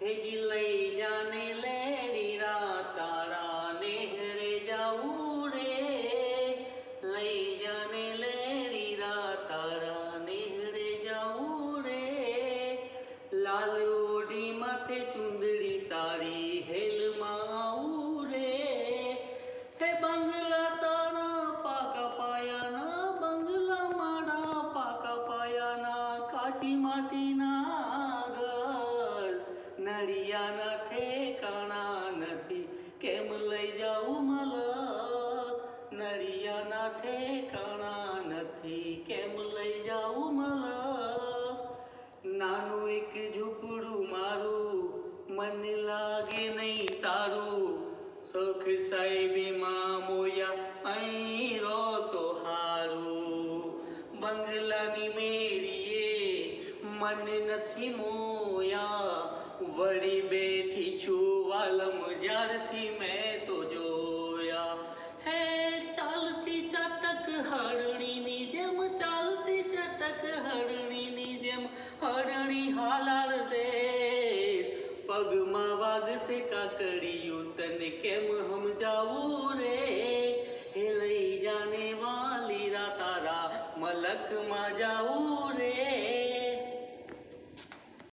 Hazy लई जाने लेडीरा तारा नेहरे जाऊ रे, लई जाने लेडीरा तारा नेहरे जाऊ रे। लाल ओढ़ी माथे चुंदड़ी तारी हेल माऊ रे। हे बंगला तारा पाका पायाना, बंगला मारा पाका पायाना, काची माटी ना नड़ियाना ठेकाणा नथी, केम लई जाऊं मला, नड़ियाना ठेकाणा नथी, केम लई जाऊं मला। नानु एक झूपड़ू मारू, मन लागे नहीं तारू, सुख साहिबी मां मोया आई रो तो हारू। बंगलानी मेरीए मन नथी मोया, वड़ी बैठी छू वालम ज्यारथी मैं तो जोया। है चालती चटक हरणी नी जेम, चालती चटक हरणी नी जेम, हरणी हालार दे पगमा वाग से काकड़ियो तन केम हम जाऊ रे। हे लई जाने वाली रा तारा मलक मा जाऊ